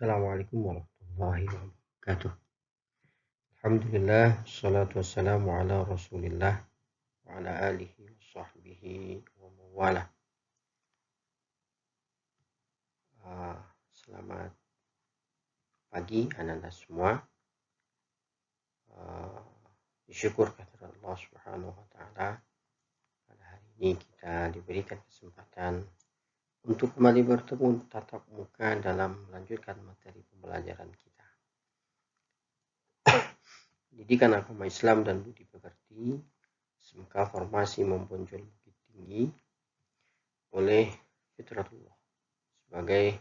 Assalamualaikum warahmatullahi wabarakatuh. Alhamdulillah, salatu wassalamu ala rasulillah wa ala alihi wa sahbihi wa mawalah. Selamat pagi anak-anak semua. Disyukur kepada Allah Subhanahu wa taala, pada hari ini kita diberikan kesempatan untuk kembali bertemu tatap muka dalam melanjutkan materi pembelajaran kita. Pendidikan agama Islam dan budi pekerti, SMK Formasi Membonjol Bukit Tinggi oleh Fitratullah sebagai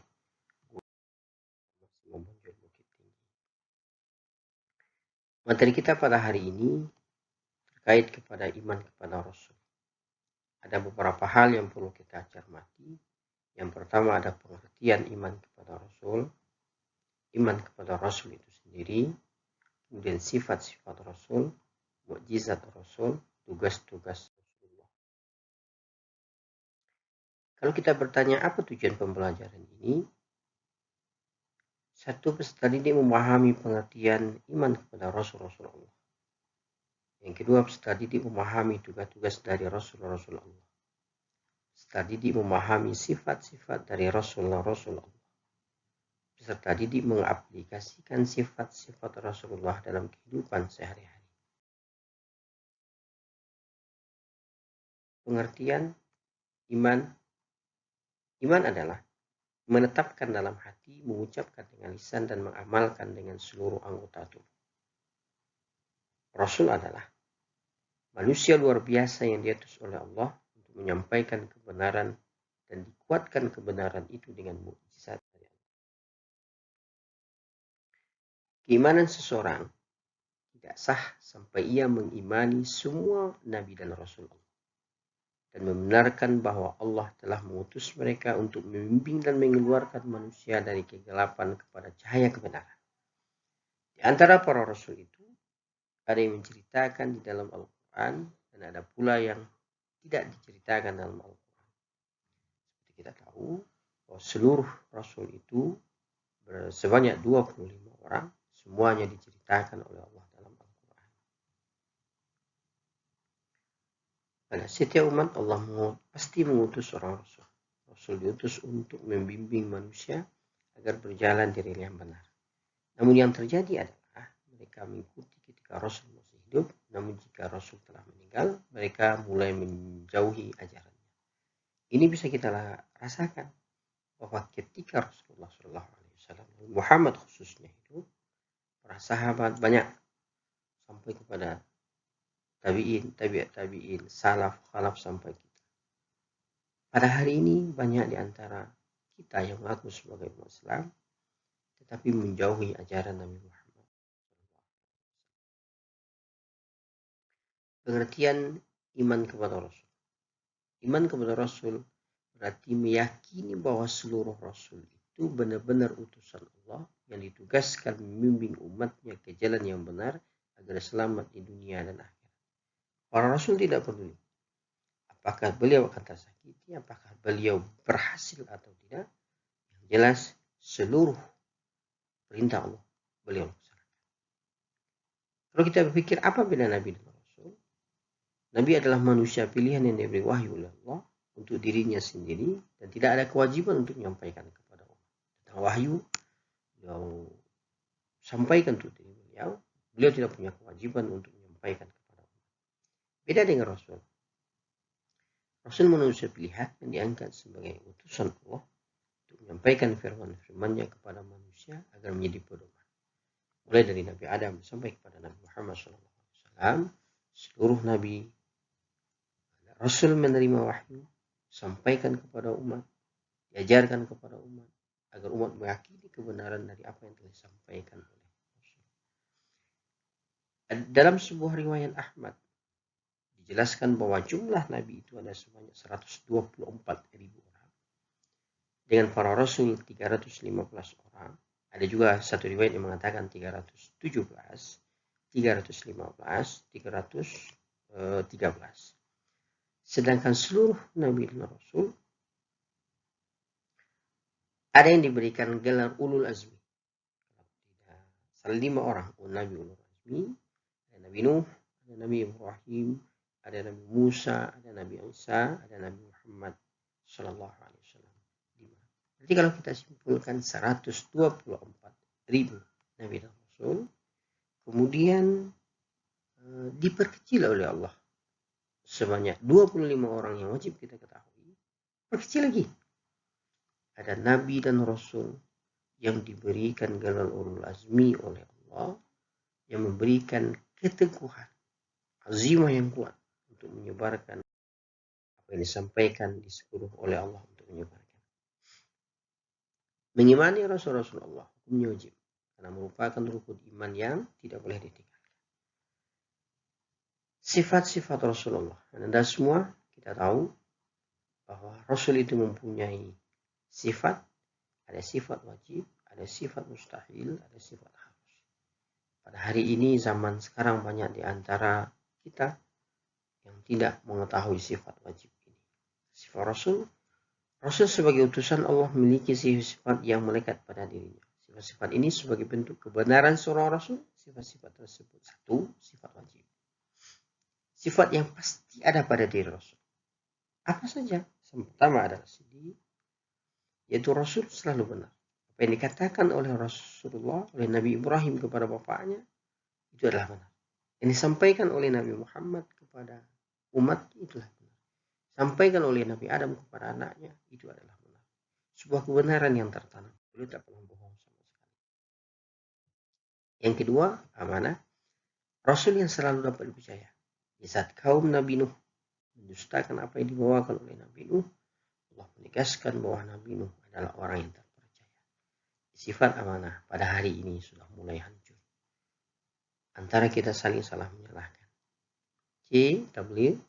Membonjol Bukit Tinggi. Materi kita pada hari ini terkait kepada iman kepada Rasul. Ada beberapa hal yang perlu kita cermati. Yang pertama ada pengertian iman kepada Rasul, iman kepada Rasul itu sendiri, kemudian sifat-sifat Rasul, mukjizat Rasul, tugas-tugas Rasulullah. Kalau kita bertanya apa tujuan pembelajaran ini, satu, peserta didik memahami pengertian iman kepada Rasul-Rasul Allah. Yang kedua, peserta didik memahami tugas-tugas dari Rasul-Rasul Allah. Peserta didik memahami sifat-sifat dari Rasul-Rasul Allah. Peserta didik mengaplikasikan sifat-sifat Rasulullah dalam kehidupan sehari-hari. Pengertian iman adalah menetapkan dalam hati, mengucapkan dengan lisan, dan mengamalkan dengan seluruh anggota tubuh. Rasul adalah manusia luar biasa yang diutus oleh Allah untuk menyampaikan kebenaran dan dikuatkan kebenaran itu dengan mukjizat dari Allah. Keimanan seseorang tidak sah sampai ia mengimani semua nabi dan rasul Allah dan membenarkan bahwa Allah telah mengutus mereka untuk membimbing dan mengeluarkan manusia dari kegelapan kepada cahaya kebenaran. Di antara para rasul itu ada yang menceritakan di dalam Al-Quran dan ada pula yang tidak diceritakan dalam Al-Quran. Seperti kita tahu bahwa seluruh rasul itu sebanyak 25 orang, semuanya diceritakan oleh Allah dalam Al-Quran. Pada setiap umat Allah pasti mengutus seorang rasul. Rasul diutus untuk membimbing manusia agar berjalan di jalan yang benar. Namun yang terjadi adalah mereka mengikuti ketika Rasul masih hidup, namun jika Rasul telah meninggal, mereka mulai menjauhi ajarannya. Ini bisa kita rasakan bahwa ketika Rasulullah SAW, Muhammad khususnya hidup, para sahabat banyak sampai kepada tabi'in, tabi'in, salaf, khalaf sampai kita. Pada hari ini banyak di antara kita yang mengaku sebagai umat Islam tetapi menjauhi ajaran Nabi Muhammad. Pengertian iman kepada Rasul. Iman kepada Rasul berarti meyakini bahwa seluruh Rasul itu benar-benar utusan Allah yang ditugaskan membimbing umatnya ke jalan yang benar agar selamat di dunia dan akhirat. Para Rasul tidak peduli apakah beliau akan tersakiti, apakah beliau berhasil atau tidak. Yang jelas seluruh perintah Allah beliau laksanakan. Kalau kita berpikir apa beda Nabi dan Rasul? Nabi adalah manusia pilihan yang diberi wahyu oleh Allah untuk dirinya sendiri dan tidak ada kewajiban untuk menyampaikan kepada umat. Tentang wahyu beliau sampaikan untuk diri beliau. Beliau tidak punya kewajiban untuk menyampaikan kepada umat. Beda dengan Rasul. Rasul manusia pilihan yang diangkat sebagai utusan Allah untuk menyampaikan firman-firmannya kepada manusia agar menjadi pedoman. Mulai dari Nabi Adam sampai kepada Nabi Muhammad SAW, seluruh Nabi, Rasul menerima wahyu, sampaikan kepada umat, diajarkan kepada umat, agar umat meyakini kebenaran dari apa yang telah disampaikan oleh Rasul. Dalam sebuah riwayat Ahmad, dijelaskan bahwa jumlah Nabi itu ada sebanyak 124.000 orang. Dengan para Rasul 315 orang. Ada juga satu riwayat yang mengatakan 317, 315, 313. Sedangkan seluruh Nabi dan Rasul ada yang diberikan gelar ulul azmi. 5 orang. Nabi ulul azmi, ada Nabi Nuh, ada Nabi Ibrahim, ada Nabi Musa, ada Nabi Isa, ada Nabi Muhammad Sallallahu Alaihi Wasallam. Jadi kalau kita simpulkan 124.000 Nabi dan Rasul, kemudian diperkecil oleh Allah sebanyak 25 orang yang wajib kita ketahui. Perkecil lagi, ada Nabi dan Rasul yang diberikan gelar ulul azmi oleh Allah, yang memberikan keteguhan, azimah yang kuat untuk menyebarkan apa yang disampaikan, disuruh oleh Allah untuk menyebarkan. Mengimani Rasul-Rasul Allah hukumnya wajib, karena merupakan rukun iman yang tidak boleh ditinggalkan. Sifat-sifat Rasulullah, Anda semua kita tahu bahwa Rasul itu mempunyai sifat, ada sifat wajib, ada sifat mustahil, ada sifat harus. Pada hari ini zaman sekarang banyak di antara kita yang tidak mengetahui sifat wajib ini. Sifat Rasul sebagai utusan Allah memiliki sifat yang melekat pada dirinya. Sifat-sifat ini sebagai bentuk kebenaran seorang Rasul. Sifat-sifat tersebut satu, sifat wajib. Sifat yang pasti ada pada diri Rasul. Apa saja? Yang pertama adalah siddiq, yaitu Rasul selalu benar. Apa yang dikatakan oleh Rasulullah, oleh Nabi Ibrahim kepada bapaknya, itu adalah benar. Yang disampaikan oleh Nabi Muhammad kepada umat, itulah benar. Sampaikan oleh Nabi Adam kepada anaknya, itu adalah benar. Sebuah kebenaran yang tertanam. Beliau tak pernah bohong sama sekali. Yang kedua, amanah. Rasul yang selalu dapat dipercaya. Di saat kaum Nabi Nuh mendustakan apa yang dibawakan oleh Nabi Nuh, Allah menegaskan bahwa Nabi Nuh adalah orang yang terpercaya. Sifat amanah pada hari ini sudah mulai hancur. Antara kita saling salah menyalahkan. Tabligh,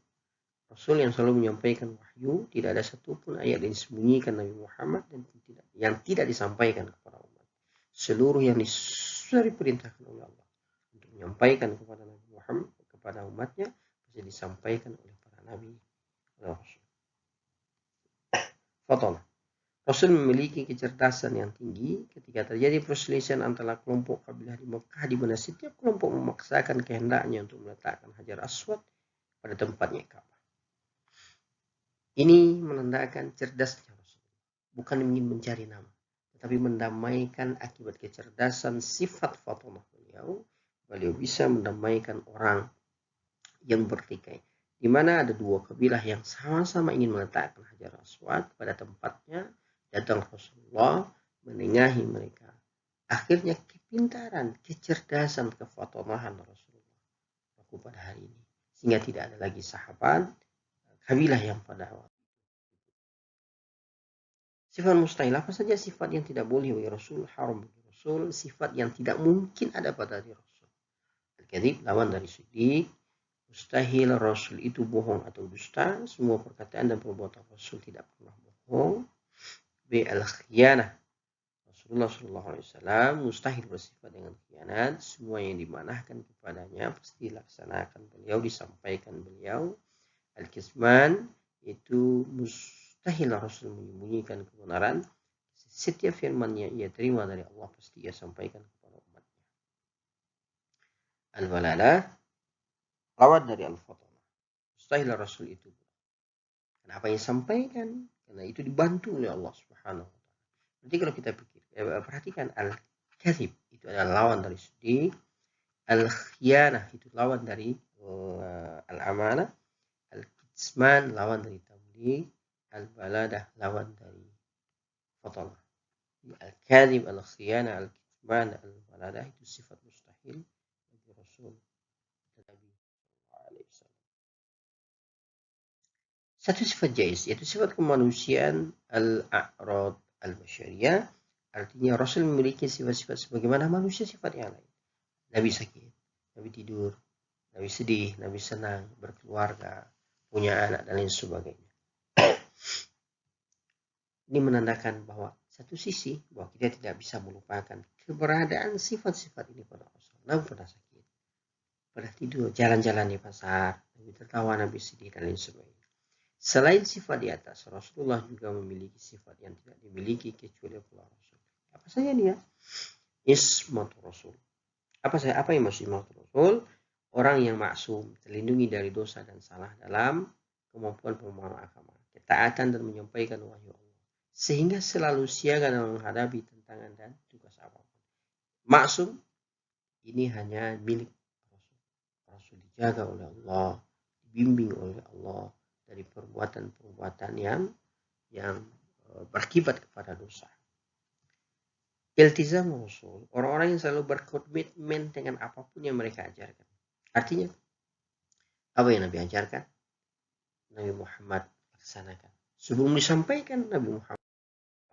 Rasul yang selalu menyampaikan wahyu, tidak ada satupun ayat yang disembunyikan Nabi Muhammad dan yang tidak disampaikan kepada umat. Seluruh yang sudah diperintahkan oleh Allah untuk menyampaikan kepada Nabi Muhammad, kepada umatnya, bisa disampaikan oleh para Nabi dan Rasul. Fatalah. Rasul memiliki kecerdasan yang tinggi ketika terjadi perselisihan antara kelompok kabilah di Mekah, di mana setiap kelompok memaksakan kehendaknya untuk meletakkan Hajar Aswad pada tempatnya Ka'bah. Ini menandakan cerdasnya Rasul, bukan ingin mencari nama, tetapi mendamaikan akibat kecerdasan sifat Fatimah beliau. Beliau bisa mendamaikan orang yang bertikai, di mana ada dua kabilah yang sama-sama ingin meletakkan Hajar Aswad pada tempatnya. Datang Rasulullah menengahi mereka. Akhirnya kepintaran, kecerdasan, kefatomahan Rasulullah berlaku pada hari ini, sehingga tidak ada lagi sahabat kabilah yang pada awal. Sifat mustahil, apa saja sifat yang tidak boleh bagi Rasul, haram bagi Rasul, sifat yang tidak mungkin ada pada diri Rasul. Al-kadzib, lawan dari siddiq. Mustahil Rasul itu bohong atau dusta. Semua perkataan dan perbuatan Rasul tidak pernah bohong. Al-khiyanah, Rasulullah SAW mustahil bersifat dengan khianat. Semua yang dimanahkan kepadanya pasti dilaksanakan beliau, disampaikan beliau. Al-kisman, itu mustahil Rasul menyembunyikan kebenaran. Setiap firman yang ia terima dari Allah pasti ia sampaikan kepada umatnya. Al-balalah, lawan dari al-fatamah. Mustahil Rasul itu. Kenapa ia sampaikan? Karena itu dibantu oleh Allah Subhanahu wa Ta'ala. Nanti kalau kita perhatikan, al-kadzib itu adalah lawan dari siddiq, al-khiyanah itu lawan dari al-amanah, al-kitsman lawan dari tabligh, al-baladah lawan dari fatamah. Al-kadzib, al-khiyanah, al-kitsman, al-baladah itu sifat mustahil bagi Rasul dan Nabi SAW. Satu sifat jaiz, yaitu sifat kemanusiaan, al-a'rad al-basyariyah. Artinya Rasul memiliki sifat-sifat sebagaimana manusia sifat yang lain. Nabi sakit, Nabi tidur, Nabi sedih, Nabi senang, berkeluarga, punya anak, dan lain sebagainya. Ini menandakan bahwa satu sisi bahwa kita tidak bisa melupakan keberadaan sifat-sifat ini pada Rasul. Nabi pernah sakit, pernah tidur, jalan-jalan di pasar, Nabi tertawa, Nabi sedih, dan lain sebagainya. Selain sifat di atas, Rasulullah juga memiliki sifat yang tidak dimiliki kecuali para Rasul. Apa saja dia? Ismat Rasul, Apa yang maksud imamatul rasul? Orang yang maksum, terlindungi dari dosa dan salah dalam kemampuan pemahaman agama, ketaatan dan menyampaikan wahyu Allah, sehingga selalu siaga dalam menghadapi tantangan dan tugas apapun. Maksum ini hanya milik Rasul. Rasul dijaga oleh Allah, dibimbing oleh Allah dari perbuatan-perbuatan yang berakibat kepada dosa. Iltizam Rasul, orang-orang yang selalu berkomitmen dengan apapun yang mereka ajarkan. Artinya, apa yang Nabi ajarkan, Nabi Muhammad laksanakan. Sebelum disampaikan, Nabi Muhammad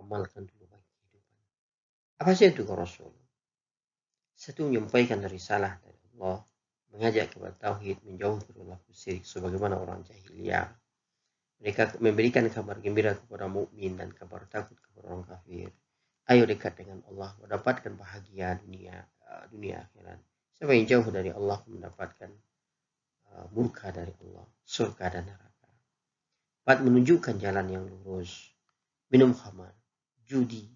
amalkan dulu bagi kehidupan. Apa sih itu Rasul? Satu, menyampaikan risalah dari Allah, mengajak kepada tauhid, menjauhi perilaku syirik sebagaimana orang jahiliyah. Mereka memberikan kabar gembira kepada mukmin dan kabar takut kepada orang kafir. Ayo dekat dengan Allah, mendapatkan bahagia dunia akhirat. Siapa yang jauh dari Allah mendapatkan murka dari Allah, surga dan neraka. 4. Menunjukkan jalan yang lurus. Minum khamar, judi,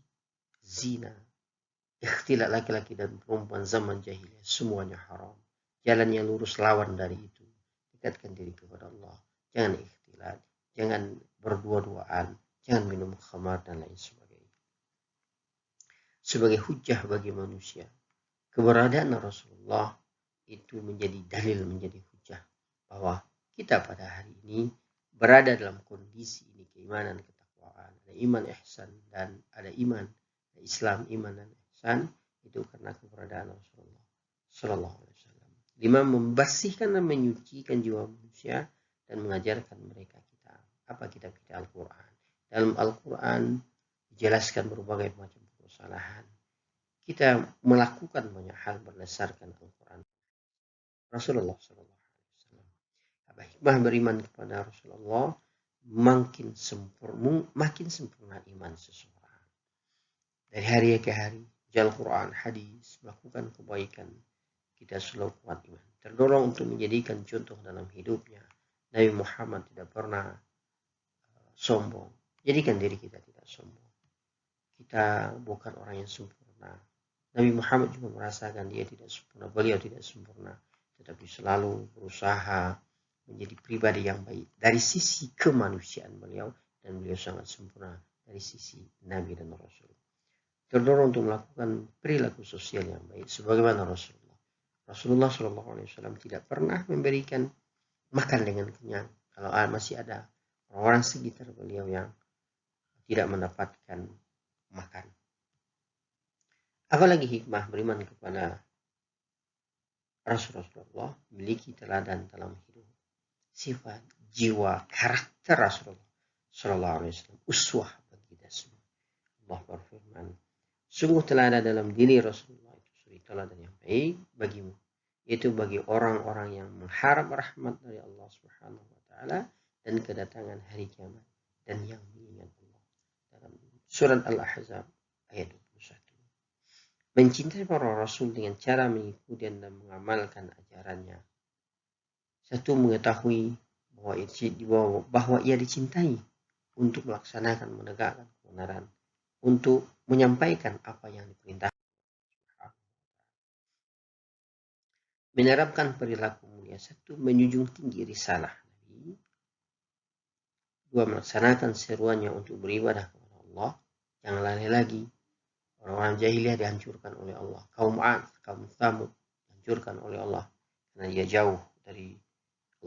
zina, ikhtilat laki-laki dan perempuan zaman jahiliyah, semuanya haram. Jalan yang lurus lawan dari itu. Dekatkan diri kepada Allah. Jangan ikhtilat, jangan berdua-duaan, jangan minum khamar dan lain sebagainya. Sebagai hujah bagi manusia, keberadaan Rasulullah itu menjadi dalil, menjadi hujah bahwa kita pada hari ini berada dalam kondisi ini, keimanan, ketakwaan, ada iman, ihsan, dan ada iman, Islam, iman dan ihsan, itu karena keberadaan Rasulullah Sallallahu Alaihi Wasallam. 5. Membersihkan dan menyucikan jiwa manusia dan mengajarkan mereka kitab Al-Quran. Dalam Al-Quran dijelaskan berbagai macam kesalahan. Kita melakukan banyak hal berdasarkan Al-Quran. Rasulullah Sallallahu Alaihi Wasallam. Hikmah beriman kepada Rasulullah makin sempurna iman seseorang. Dari hari ke hari, baca Al-Quran, hadis, melakukan kebaikan, kita selalu kuat iman. Terdorong untuk menjadikan contoh dalam hidupnya. Nabi Muhammad tidak pernah sombong. Jadikan diri kita tidak sombong. Kita bukan orang yang sempurna. Nabi Muhammad juga merasakan dia tidak sempurna. Beliau tidak sempurna. Tetapi selalu berusaha menjadi pribadi yang baik. Dari sisi kemanusiaan beliau. Dan beliau sangat sempurna dari sisi Nabi dan Rasul. Terdorong untuk melakukan perilaku sosial yang baik. Sebagaimana Rasulullah. Rasulullah SAW tidak pernah memberikan makan dengan kenyang. Kalau masih ada orang-orang sekitar beliau yang tidak mendapatkan makan. Apalagi hikmah beriman kepada Rasulullah, memiliki teladan dalam hidup, sifat, jiwa, karakter Rasulullah Sallallahu Alaihi Wasallam, uswah bagi kita semua. Allah berfirman, sungguh teladan dalam diri Rasulullah itu suri teladan yang baik bagimu, yaitu bagi orang-orang yang mengharap rahmat dari Allah Subhanahu Wa Taala dan kedatangan hari kiamat dan yang mengingat Allah. Dalam surat Al-Ahzab ayat 21. Mencintai para Rasul dengan cara mengikuti dan mengamalkan ajarannya. Satu, mengetahui bahwa ia dicintai untuk melaksanakan, menegakkan kebenaran, untuk menyampaikan apa yang diperintahkan. Menerapkan perilaku mulia. Satu, menjunjung tinggi risalah Nabi. 2, melaksanakan seruannya untuk beribadah kepada Allah. Jangan lalai lagi. Orang-orang jahiliyah dihancurkan oleh Allah. Kaum 'Ad, kaum Tsamud dihancurkan oleh Allah karena dia jauh dari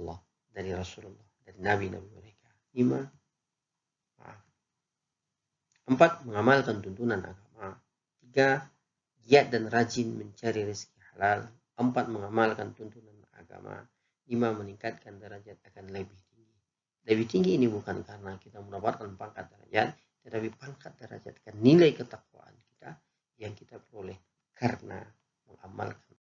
Allah, dari Rasulullah, dari nabi-nabi mereka. 4, mengamalkan tuntunan agama. 3, giat dan rajin mencari rezeki halal. 4, mengamalkan tuntunan agama. 5, meningkatkan derajat akan lebih tinggi. Lebih tinggi ini bukan karena kita mendapatkan pangkat derajat, tetapi pangkat derajat kan nilai ketakwaan kita yang kita peroleh karena mengamalkan